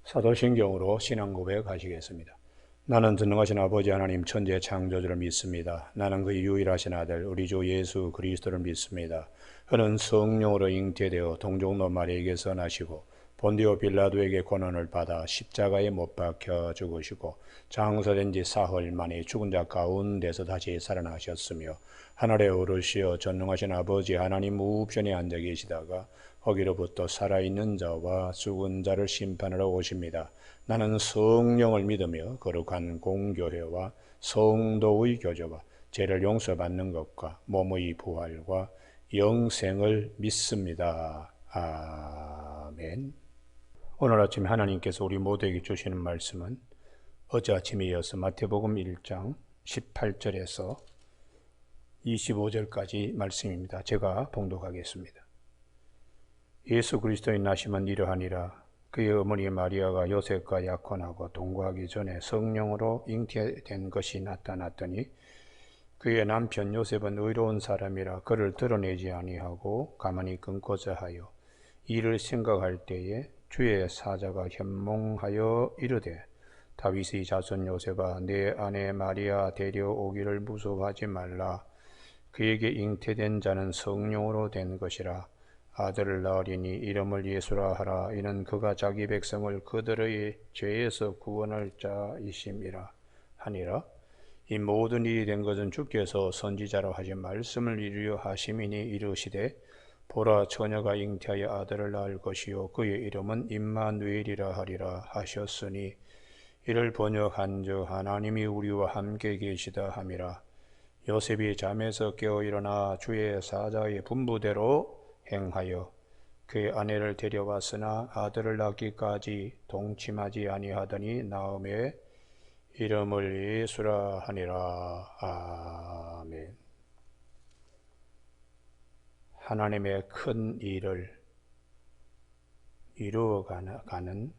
사도신경으로 신앙 고백하시겠습니다. 나는 전능하신 아버지 하나님 천지의 창조주를 믿습니다. 나는 그의 유일하신 아들 우리 주 예수 그리스도를 믿습니다. 그는 성령으로 잉태되어 동정노 마리아에게서 나시고 본디오 빌라도에게 고난을 받아 십자가에 못 박혀 죽으시고 장사된 지 사흘 만에 죽은 자 가운데서 다시 살아나셨으며 하늘에 오르시어 전능하신 아버지 하나님 우편에 앉아 계시다가 거기로부터 살아있는 자와 죽은 자를 심판하러 오십니다. 나는 성령을 믿으며 거룩한 공교회와 성도의 교제와 죄를 용서받는 것과 몸의 부활과 영생을 믿습니다. 아멘. 오늘 아침 하나님께서 우리 모두에게 주시는 말씀은 어제 아침에 이어서 마태복음 1장 18절에서 25절까지 말씀입니다. 제가 봉독하겠습니다. 예수 그리스도의 나심은 이러하니라. 그의 어머니 마리아가 요셉과 약혼하고 동거하기 전에 성령으로 잉태된 것이 나타났더니 그의 남편 요셉은 의로운 사람이라 그를 드러내지 아니하고 가만히 끊고자 하여 이를 생각할 때에 주의 사자가 현몽하여 이르되 다윗의 자손 요셉아 내 아내 마리아 데려오기를 무서워하지 말라. 그에게 잉태된 자는 성령으로 된 것이라. 아들을 낳으리니 이름을 예수라 하라. 이는 그가 자기 백성을 그들의 죄에서 구원할 자이심이라 하니라. 이 모든 일이 된 것은 주께서 선지자로 하신 말씀을 이루려 하심이니 이르시되 보라 처녀가 잉태하여 아들을 낳을 것이요 그의 이름은 임마누엘이라 하리라 하셨으니 이를 번역한즉 하나님이 우리와 함께 계시다 함이라. 요셉이 잠에서 깨어 일어나 주의 사자의 분부대로 행하여 그의 아내를 데려왔으나 아들을 낳기까지 동침하지 아니하더니 나음의 이름을 예수라 하니라. 아멘. 하나님의 큰 일을 이루어가는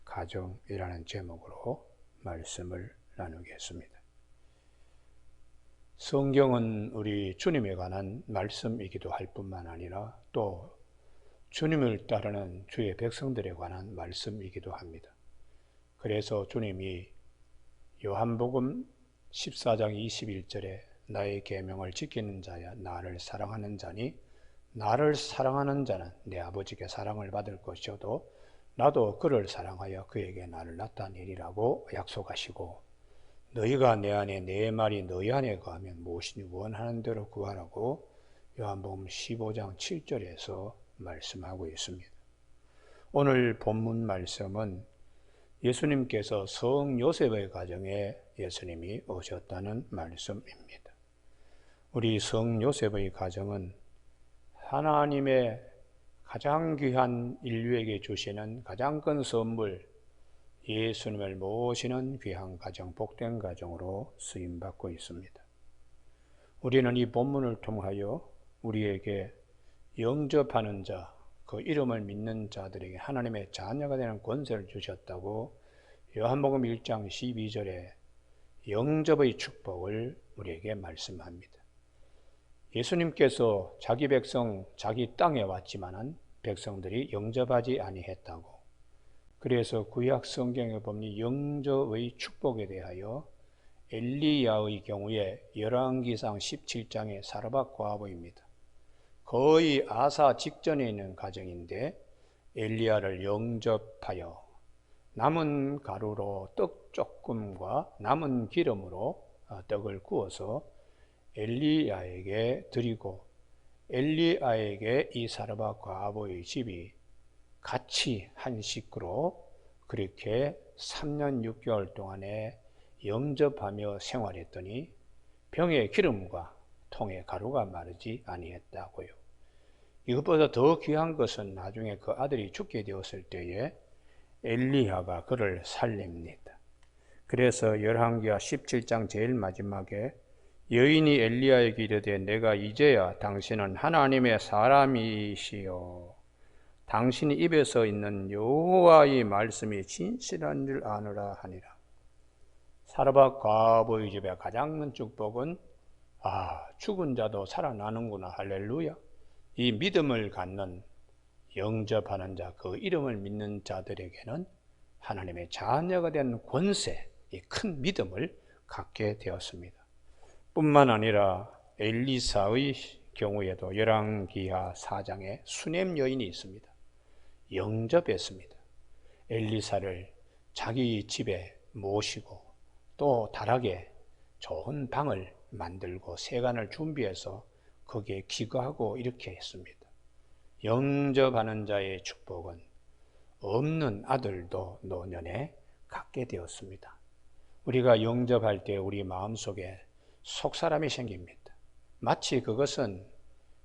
가정이라는 제목으로 말씀을 나누겠습니다. 성경은 우리 주님에 관한 말씀이기도 할 뿐만 아니라 또 주님을 따르는 주의 백성들에 관한 말씀이기도 합니다. 그래서 주님이 요한복음 14장 21절에 나의 계명을 지키는 자야 나를 사랑하는 자니 나를 사랑하는 자는 내 아버지께 사랑을 받을 것이어도 나도 그를 사랑하여 그에게 나를 나타내리라고 약속하시고 너희가 내 안에 내 말이 너희 안에 거하면 무엇이니 원하는 대로 구하라고 요한복음 15장 7절에서 말씀하고 있습니다. 오늘 본문 말씀은 예수님께서 성 요셉의 가정에 예수님이 오셨다는 말씀입니다. 우리 성 요셉의 가정은 하나님의 가장 귀한 인류에게 주시는 가장 큰 선물 예수님을 모시는 귀한 가정, 복된 가정으로 쓰임받고 있습니다. 우리는 이 본문을 통하여 우리에게 영접하는 자, 그 이름을 믿는 자들에게 하나님의 자녀가 되는 권세를 주셨다고 요한복음 1장 12절에 영접의 축복을 우리에게 말씀합니다. 예수님께서 자기 백성, 자기 땅에 왔지만은 백성들이 영접하지 아니했다고. 그래서 구약 성경에 보면 영접의 축복에 대하여 엘리야의 경우에 열왕기상 17장의 사르밧 과부입니다. 거의 아사 직전에 있는 가정인데 엘리야를 영접하여 남은 가루로 떡 조금과 남은 기름으로 떡을 구워서 엘리야에게 드리고 엘리야에게 이 사르밧 과부의 집이 같이 한 식구로 그렇게 3년 6개월 동안에 영접하며 생활했더니 병에 기름과 통에 가루가 마르지 아니했다고요. 이것보다 더 귀한 것은 나중에 그 아들이 죽게 되었을 때에 엘리야가 그를 살립니다. 그래서 열왕기하 17장 제일 마지막에 여인이 엘리야에게 이르되 내가 이제야 당신은 하나님의 사람이시요 당신이 입에서 있는 여호와의 말씀이 진실한 줄 아노라 하니라. 사르밧 과부의 집의 가장 큰 축복은 죽은 자도 살아나는구나 할렐루야. 이 믿음을 갖는 영접하는 자, 그 이름을 믿는 자들에게는 하나님의 자녀가 된 권세, 이 큰 믿음을 갖게 되었습니다. 뿐만 아니라 엘리사의 경우에도 열왕기하 4장에 수냄 여인이 있습니다. 영접했습니다. 엘리사를 자기 집에 모시고 또 다락에 좋은 방을 만들고 세간을 준비해서 거기에 기거하고 이렇게 했습니다. 영접하는 자의 축복은 없는 아들도 노년에 갖게 되었습니다. 우리가 영접할 때 우리 마음속에 속사람이 생깁니다. 마치 그것은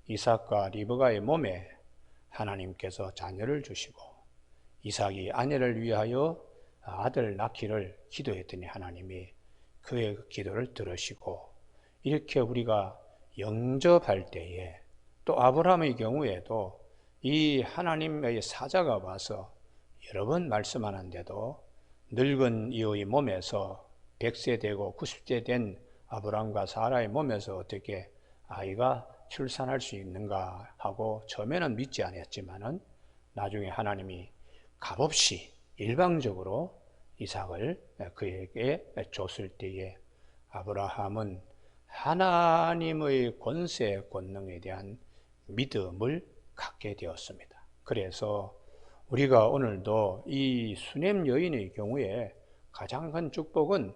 이삭과 리브가의 몸에 하나님께서 자녀를 주시고 이삭이 아내를 위하여 아들 낳기를 기도했더니 하나님이 그의 기도를 들으시고, 이렇게 우리가 영접할 때에 또 아브라함의 경우에도 이 하나님의 사자가 와서 여러 번 말씀하는데도 늙은 이의 몸에서 100세 되고 90세 된 아브라함과 사라의 몸에서 어떻게 아이가 출산할 수 있는가 하고 처음에는 믿지 않았지만은 나중에 하나님이 값없이 일방적으로 이삭을 그에게 줬을 때에 아브라함은 하나님의 권세 권능에 대한 믿음을 갖게 되었습니다. 그래서 우리가 오늘도 이 수냄 여인의 경우에 가장 큰 축복은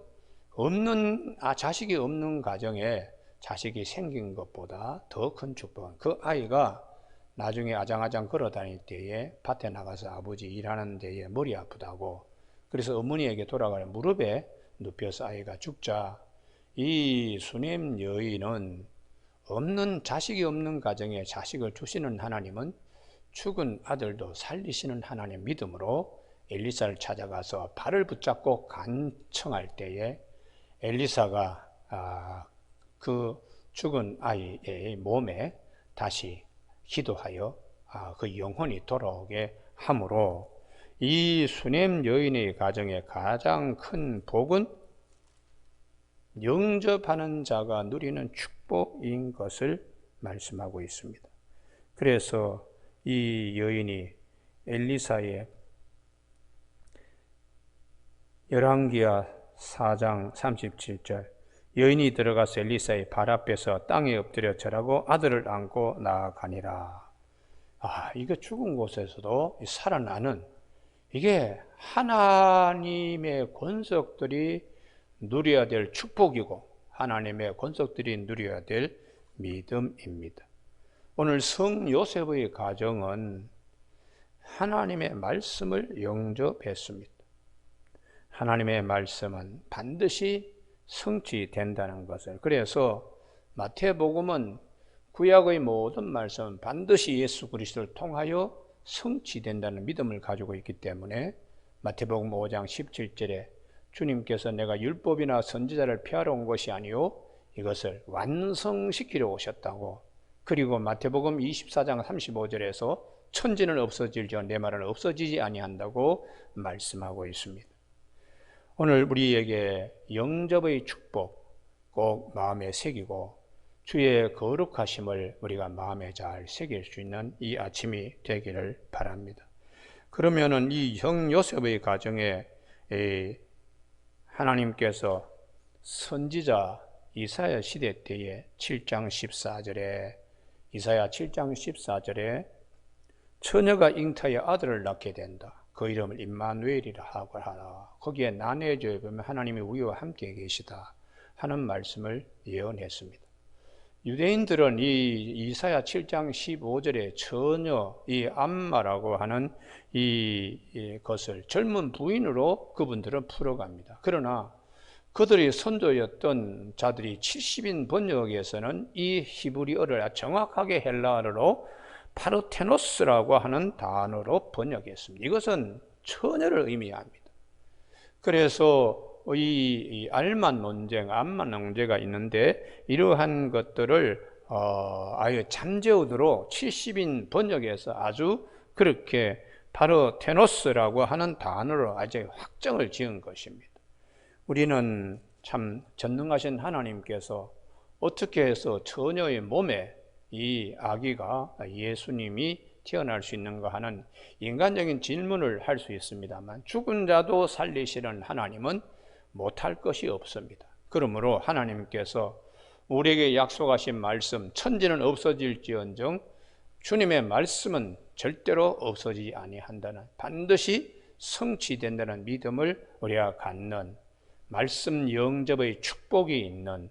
자식이 없는 가정에 자식이 생긴 것보다 더 큰 축복은 그 아이가 나중에 아장아장 걸어 다닐 때에 밭에 나가서 아버지 일하는 데에 머리 아프다고, 그래서 어머니에게 돌아가는 무릎에 눕혀서 아이가 죽자, 이 수냄 여인은 자식이 없는 가정에 자식을 주시는 하나님은 죽은 아들도 살리시는 하나님 믿음으로 엘리사를 찾아가서 발을 붙잡고 간청할 때에 엘리사가 그 죽은 아이의 몸에 다시 기도하여 그 영혼이 돌아오게 함으로 이 수냄 여인의 가정의 가장 큰 복은 영접하는 자가 누리는 축복인 것을 말씀하고 있습니다. 그래서 이 여인이 엘리사의 열왕기하 4장 37절, 여인이 들어가서 엘리사의 발 앞에서 땅에 엎드려 절하고 아들을 안고 나아가니라. 이거 죽은 곳에서도 살아나는, 이게 하나님의 권속들이 누려야 될 축복이고 하나님의 권속들이 누려야 될 믿음입니다. 오늘 성 요셉의 가정은 하나님의 말씀을 영접했습니다. 하나님의 말씀은 반드시 성취된다는 것을, 그래서 마태복음은 구약의 모든 말씀은 반드시 예수 그리스도를 통하여 성취된다는 믿음을 가지고 있기 때문에 마태복음 5장 17절에 주님께서 내가 율법이나 선지자를 폐하러 온 것이 아니요 이것을 완성시키려 오셨다고, 그리고 마태복음 24장 35절에서 천지는 없어질지언 내 말은 없어지지 아니한다고 말씀하고 있습니다. 오늘 우리에게 영접의 축복 꼭 마음에 새기고 주의 거룩하심을 우리가 마음에 잘 새길 수 있는 이 아침이 되기를 바랍니다. 그러면은 이 형 요셉의 가정에 하나님께서 선지자 이사야 시대 때에 7장 14절에 이사야 7장 14절에 처녀가 잉타에 아들을 낳게 된다. 그 이름을 임마누엘이라 하고 하라. 거기에 나뉘어져 보면 하나님이 우리와 함께 계시다 하는 말씀을 예언했습니다. 유대인들은 이 이사야 7장 15절에 처녀, 이 암마라고 하는 이 것을 젊은 부인으로 그분들은 풀어갑니다. 그러나 그들의 선조였던 자들이 70인 번역에서는 이 히브리어를 정확하게 헬라어로 파르테노스라고 하는 단어로 번역했습니다. 이것은 처녀를 의미합니다. 그래서 이 알만 논쟁, 암만 논쟁가 있는데 이러한 것들을 아예 잠재우도록 70인 번역에서 아주 그렇게 파르테노스라고 하는 단어로 아주 확정을 지은 것입니다. 우리는 참 전능하신 하나님께서 어떻게 해서 처녀의 몸에 이 아기가 예수님이 태어날 수 있는가 하는 인간적인 질문을 할 수 있습니다만, 죽은 자도 살리시는 하나님은 못할 것이 없습니다. 그러므로 하나님께서 우리에게 약속하신 말씀, 천지는 없어질지언정 주님의 말씀은 절대로 없어지지 아니한다는, 반드시 성취된다는 믿음을 우리가 갖는, 말씀 영접의 축복이 있는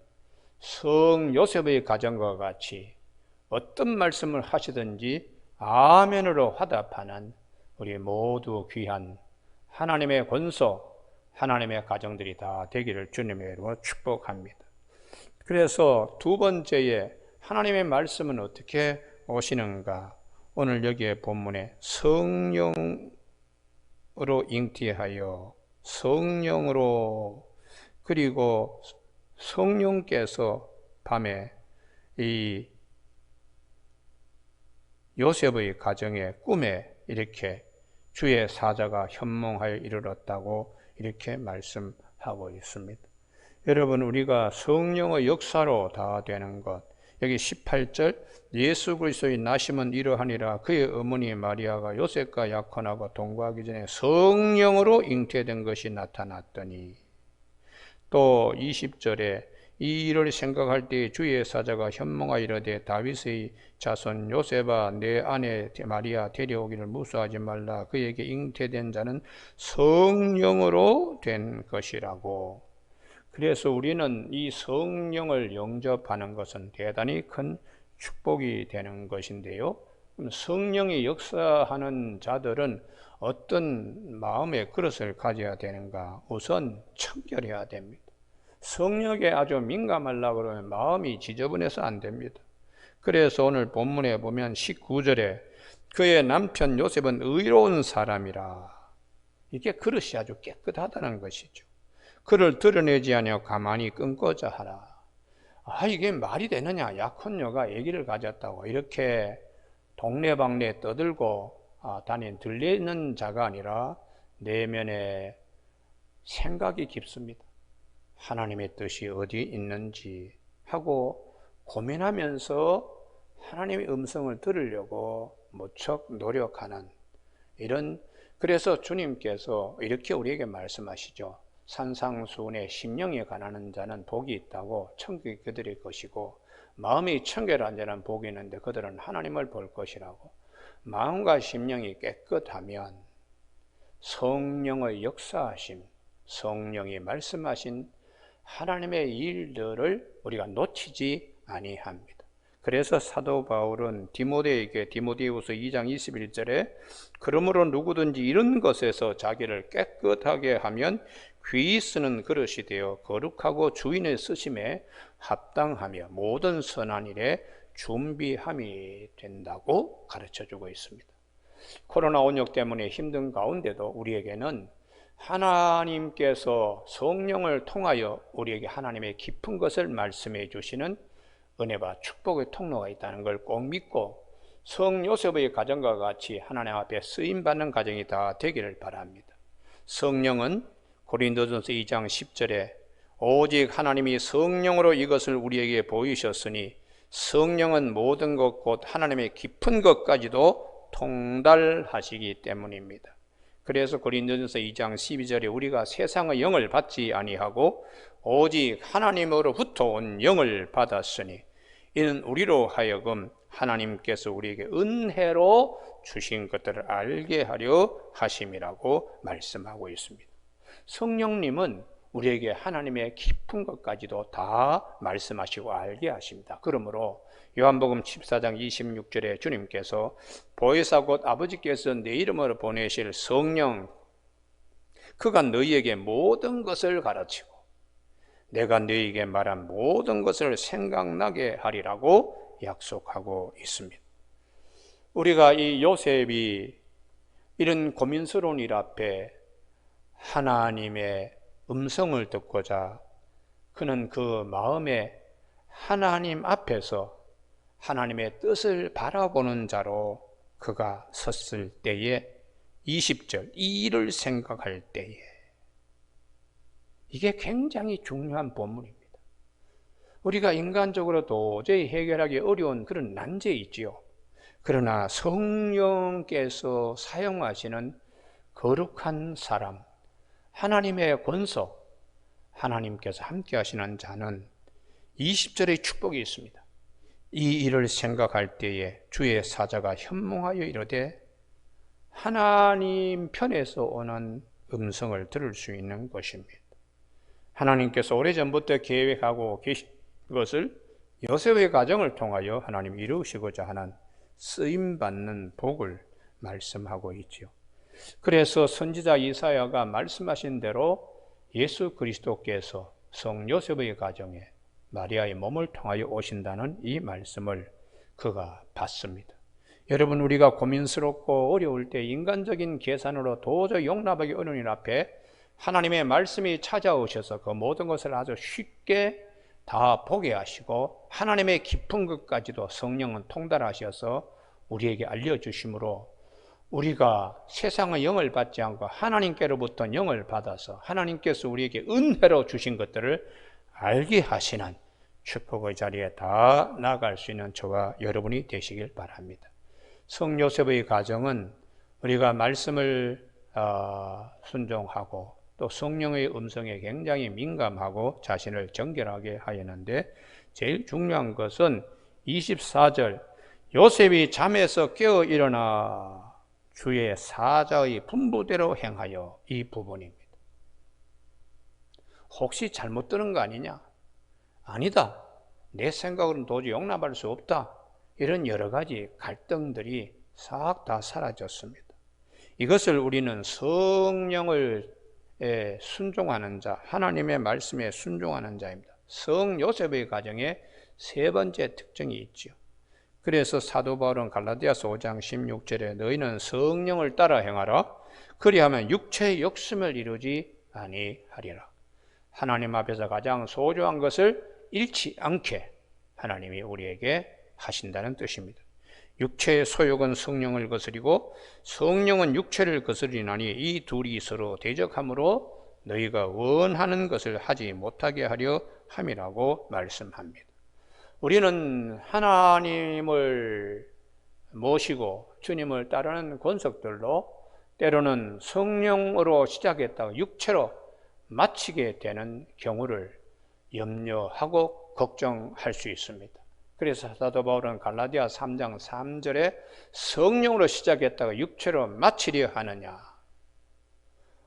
성 요셉의 가정과 같이 어떤 말씀을 하시든지 아멘으로 화답하는 우리 모두 귀한 하나님의 권속, 하나님의 가정들이 다 되기를 주님의 이름으로 축복합니다. 그래서 두 번째에 하나님의 말씀은 어떻게 오시는가? 오늘 여기에 본문에 성령으로 잉태하여, 성령으로, 그리고 성령께서 밤에 이 요셉의 가정의 꿈에 이렇게 주의 사자가 현몽하여 이르렀다고 이렇게 말씀하고 있습니다. 여러분, 우리가 성령의 역사로 다 되는 것, 여기 18절 예수 그리스도의 나심은 이러하니라 그의 어머니 마리아가 요셉과 약혼하고 동거하기 전에 성령으로 잉태된 것이 나타났더니, 또 20절에 이 일을 생각할 때 주의 사자가 현몽하여 이르되 다윗의 자손 요셉아 내 아내 마리아 데려오기를 무수하지 말라 그에게 잉태된 자는 성령으로 된 것이라고. 그래서 우리는 이 성령을 영접하는 것은 대단히 큰 축복이 되는 것인데요. 성령이 역사하는 자들은 어떤 마음의 그릇을 가져야 되는가? 우선 청결해야 됩니다. 성령에 아주 민감하려고 그러면 마음이 지저분해서 안 됩니다. 그래서 오늘 본문에 보면 19절에 그의 남편 요셉은 의로운 사람이라, 이게 그릇이 아주 깨끗하다는 것이죠. 그를 드러내지 아니하고 가만히 끊고자 하라. 이게 말이 되느냐? 약혼녀가 아기를 가졌다고 이렇게 동네방네 떠들고 들리는 자가 아니라 내면에 생각이 깊습니다. 하나님의 뜻이 어디 있는지 하고 고민하면서 하나님의 음성을 들으려고 무척 노력하는 이런, 그래서 주님께서 이렇게 우리에게 말씀하시죠. 산상수훈에 심령이 가난한 자는 복이 있다고, 천국이 그들의 것이고 마음이 청결한 자는 복이 있는데 그들은 하나님을 볼 것이라고. 마음과 심령이 깨끗하면 성령의 역사하심, 성령이 말씀하신 하나님의 일들을 우리가 놓치지 아니합니다. 그래서 사도 바울은 디모데에게 디모데후서 2장 21절에 그러므로 누구든지 이런 것에서 자기를 깨끗하게 하면 귀히 쓰는 그릇이 되어 거룩하고 주인의 쓰심에 합당하며 모든 선한 일에 준비함이 된다고 가르쳐주고 있습니다. 코로나 온역 때문에 힘든 가운데도 우리에게는 하나님께서 성령을 통하여 우리에게 하나님의 깊은 것을 말씀해 주시는 은혜와 축복의 통로가 있다는 걸 꼭 믿고 성 요셉의 가정과 같이 하나님 앞에 쓰임받는 가정이 다 되기를 바랍니다. 성령은 고린도전서 2장 10절에 오직 하나님이 성령으로 이것을 우리에게 보이셨으니 성령은 모든 것 곧 하나님의 깊은 것까지도 통달하시기 때문입니다. 그래서 고린도전서 2장 12절에 우리가 세상의 영을 받지 아니하고 오직 하나님으로부터 온 영을 받았으니 이는 우리로 하여금 하나님께서 우리에게 은혜로 주신 것들을 알게 하려 하심이라고 말씀하고 있습니다. 성령님은 우리에게 하나님의 깊은 것까지도 다 말씀하시고 알게 하십니다. 그러므로 요한복음 14장 26절에 주님께서 보혜사 곧 아버지께서 내 이름으로 보내실 성령, 그가 너희에게 모든 것을 가르치고 내가 너희에게 말한 모든 것을 생각나게 하리라고 약속하고 있습니다. 우리가 이 요셉이 이런 고민스러운 일 앞에 하나님의 음성을 듣고자 그는 그 마음에 하나님 앞에서 하나님의 뜻을 바라보는 자로 그가 섰을 때에 20절 이 일을 생각할 때에, 이게 굉장히 중요한 본문입니다. 우리가 인간적으로 도저히 해결하기 어려운 그런 난제이지요. 그러나 성령께서 사용하시는 거룩한 사람, 하나님의 권소, 하나님께서 함께 하시는 자는 20절의 축복이 있습니다. 이 일을 생각할 때에 주의 사자가 현몽하여 이르되 하나님 편에서 오는 음성을 들을 수 있는 것입니다. 하나님께서 오래전부터 계획하고 계신 것을 요셉의 가정을 통하여 하나님 이루시고자 하는 쓰임받는 복을 말씀하고 있죠. 그래서 선지자 이사야가 말씀하신 대로 예수 그리스도께서 성 요셉의 가정에 마리아의 몸을 통하여 오신다는 이 말씀을 그가 받습니다. 여러분, 우리가 고민스럽고 어려울 때 인간적인 계산으로 도저히 용납하기 어려운 일 앞에 하나님의 말씀이 찾아오셔서 그 모든 것을 아주 쉽게 다 보게 하시고 하나님의 깊은 것까지도 성령은 통달하셔서 우리에게 알려주심으로 우리가 세상의 영을 받지 않고 하나님께로부터 영을 받아서 하나님께서 우리에게 은혜로 주신 것들을 알게 하시는 축복의 자리에 다 나아갈 수 있는 저와 여러분이 되시길 바랍니다. 성 요셉의 가정은 우리가 말씀을 순종하고 또 성령의 음성에 굉장히 민감하고 자신을 정결하게 하였는데 제일 중요한 것은 24절 요셉이 잠에서 깨어 일어나 주의 사자의 분부대로 행하여, 이 부분입니다. 혹시 잘못 들은 거 아니냐? 아니다. 내 생각으로는 도저히 용납할 수 없다. 이런 여러 가지 갈등들이 싹 다 사라졌습니다. 이것을 우리는 성령을 순종하는 자, 하나님의 말씀에 순종하는 자입니다. 성 요셉의 가정에 세 번째 특징이 있죠. 그래서 사도 바울은 갈라디아서 5장 16절에 너희는 성령을 따라 행하라. 그리하면 육체의 욕심을 이루지 아니하리라. 하나님 앞에서 가장 소중한 것을 잃지 않게 하나님이 우리에게 하신다는 뜻입니다. 육체의 소욕은 성령을 거스리고 성령은 육체를 거스리나니 이 둘이 서로 대적함으로 너희가 원하는 것을 하지 못하게 하려 함이라고 말씀합니다. 우리는 하나님을 모시고 주님을 따르는 권속들로 때로는 성령으로 시작했다가 육체로 마치게 되는 경우를 염려하고 걱정할 수 있습니다. 그래서 사도 바울은 갈라디아 3장 3절에 성령으로 시작했다가 육체로 마치려 하느냐,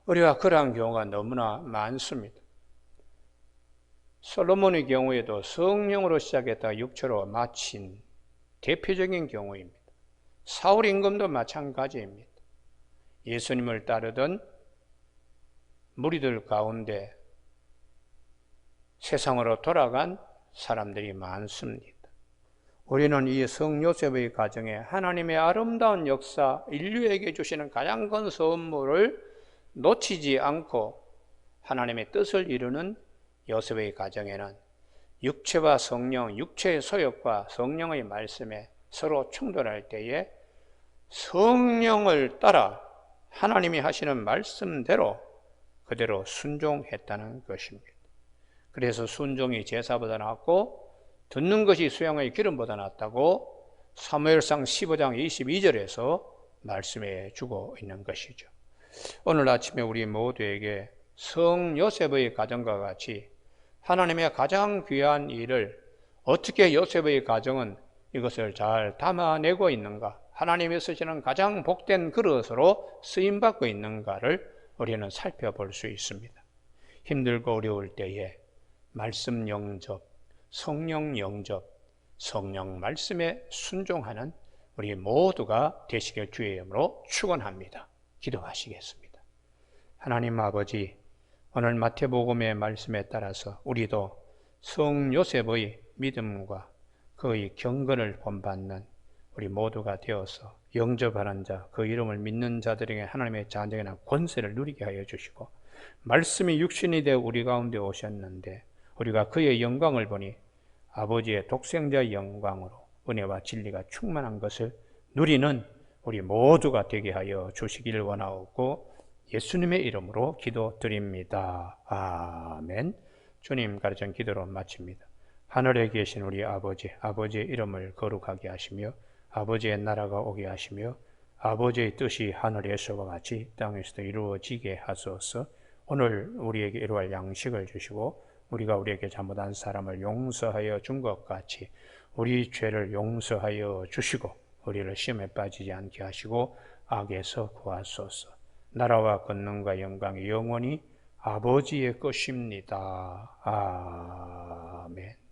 우리가 그러한 경우가 너무나 많습니다. 솔로몬의 경우에도 성령으로 시작했다가 육체로 마친 대표적인 경우입니다. 사울 임금도 마찬가지입니다. 예수님을 따르던 무리들 가운데 세상으로 돌아간 사람들이 많습니다. 우리는 이 성 요셉의 가정에 하나님의 아름다운 역사, 인류에게 주시는 가장 큰 선물을 놓치지 않고 하나님의 뜻을 이루는 요셉의 가정에는 육체와 성령, 육체의 소욕과 성령의 말씀에 서로 충돌할 때에 성령을 따라 하나님이 하시는 말씀대로 그대로 순종했다는 것입니다. 그래서 순종이 제사보다 낫고 듣는 것이 수양의 기름보다 낫다고 사무엘상 15장 22절에서 말씀해 주고 있는 것이죠. 오늘 아침에 우리 모두에게 성 요셉의 가정과 같이 하나님의 가장 귀한 일을 어떻게 요셉의 가정은 이것을 잘 담아내고 있는가, 하나님이 쓰시는 가장 복된 그릇으로 쓰임받고 있는가를 우리는 살펴볼 수 있습니다. 힘들고 어려울 때에 말씀 영접, 성령 영접, 성령 말씀에 순종하는 우리 모두가 되시길 주의 이름으로 축원합니다. 기도하시겠습니다. 하나님 아버지, 오늘 마태복음의 말씀에 따라서 우리도 성 요셉의 믿음과 그의 경건을 본받는 우리 모두가 되어서 영접하는 자, 그 이름을 믿는 자들에게 하나님의 자녀나 권세를 누리게 하여 주시고, 말씀이 육신이 되어 우리 가운데 오셨는데 우리가 그의 영광을 보니 아버지의 독생자의 영광으로 은혜와 진리가 충만한 것을 누리는 우리 모두가 되게 하여 주시기를 원하옵고 예수님의 이름으로 기도드립니다. 아멘. 주님 가르친 기도로 마칩니다. 하늘에 계신 우리 아버지, 아버지의 이름을 거룩하게 하시며 아버지의 나라가 오게 하시며 아버지의 뜻이 하늘에서와 같이 땅에서도 이루어지게 하소서. 오늘 우리에게 이루어갈 양식을 주시고 우리가 우리에게 잘못한 사람을 용서하여 준 것 같이 우리 죄를 용서하여 주시고 우리를 시험에 빠지지 않게 하시고 악에서 구하소서. 나라와 권능과 영광이 영원히 아버지의 것입니다. 아멘.